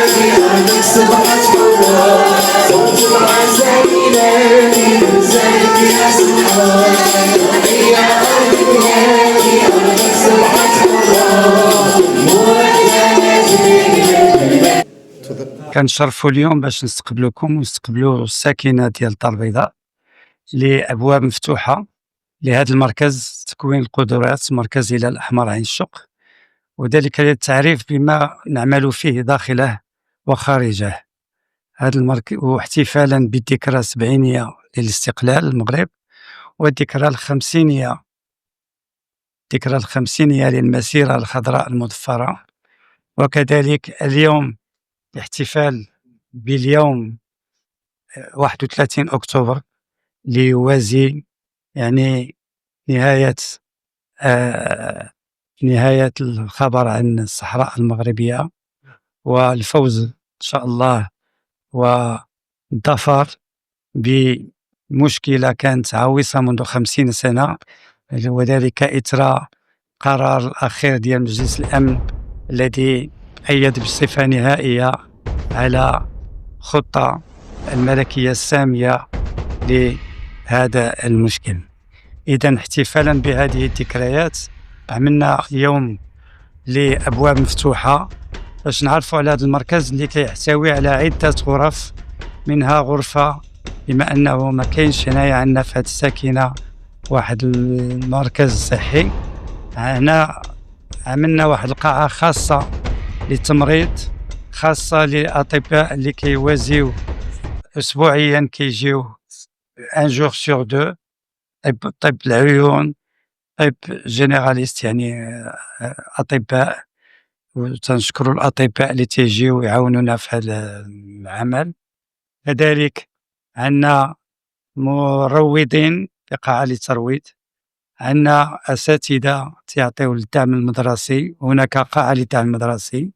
في أرضك سبعة مرات صوت العزايلة بينزلك يا سبحان يا أرضنا في أرضك سبعة مرات كنشرفوا اليوم باش نستقبلوكم ونستقبلوا الساكنه ديال الدار البيضاء لابواب مفتوحه لهذا المركز تكوين القدرات مركز الهلال الاحمر عين الشق، وذلك للتعريف بما نعمل فيه داخله وخارجه. هذا المركز واحتفالا بالذكرى 70 للاستقلال المغرب، والذكرى الخمسينية للمسيرة الخضراء المظفرة، وكذلك اليوم احتفال باليوم 31 أكتوبر ليوازي يعني نهاية نهاية الخبر عن الصحراء المغربية والفوز إن شاء الله والظفر بمشكلة كانت عويصة منذ 50 سنة، وذلك إثر قرار الأخير ديال مجلس الأمن الذي أيد بصفة نهائية على خطة الملكية السامية لهذا المشكل. إذن احتفالا بهذه الذكريات عملنا يوم لأبواب مفتوحة باش نعرفوا على هذا المركز اللي كيحتوي على عدة غرف، منها غرفة بما أنه ما كاينش هنايا عندنا في هذه الساكنة واحد المركز صحي. هنا عملنا واحد القاعة خاصة للتمريض، خاصة للأطباء اللي كيوازيو أسبوعيا كيجيو ان جور سور دو، طب العيون، طب جينيراليست يعني أطباء، وتنشكروا الأطباء اللي تيجيو يعاونونا في هذا العمل. كذلك عندنا مروضين في قاعة للترويض، عندنا أساتذة تيعطيو الدعم المدرسي، هناك قاعة للدعم المدرسي،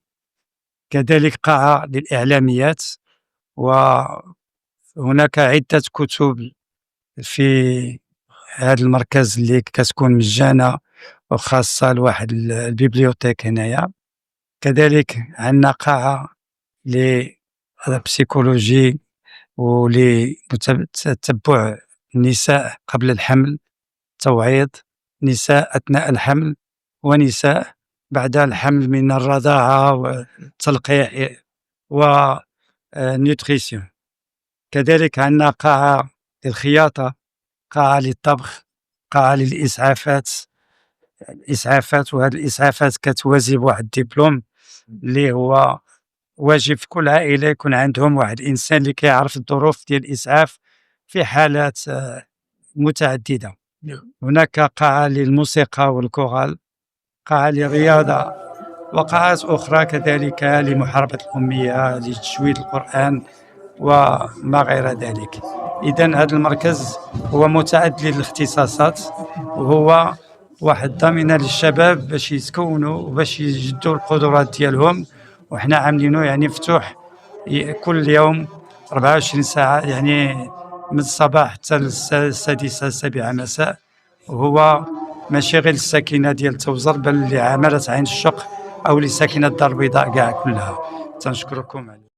كذلك قاعة للإعلاميات، وهناك عدة كتب في هذا المركز اللي كتكون مجانة وخاصة لواحد البيبليوتيك هنايا. كذلك عندنا قاعة للبسيكولوجي ولتتبع النساء قبل الحمل، توعيض نساء أثناء الحمل ونساء بعد الحمل من الرضاعة والتلقيح ونيوتريسيون. كذلك عندنا قاعة للخياطة، قاعة للطبخ، قاعة للإسعافات، وهذه الإسعافات كتوازي بواحد الدبلوم اللي هو واجب في كل عائلة يكون عندهم واحد الإنسان اللي كيعرف الظروف ديال الإسعاف في حالات متعددة. هناك قاعة للموسيقى والكورال، قاعة للرياضة، وقاعات أخرى كذلك لمحاربة الأمية، لتجويد القرآن وما غير ذلك. إذن هذا المركز هو متعدد الاختصاصات، وهو واحد ضامنة للشباب باش يتكونوا وباش يجدوا القدرات ديالهم، وحنا عاملينه يعني مفتوح كل يوم 24 ساعة، يعني من الصباح حتى السادسة السابعة مساء، وهو ماشي غير الساكنة ديال توزر بل لعاملة عين الشق أو لساكنة الدار البيضاء كاع كلها. تنشكركم عليه.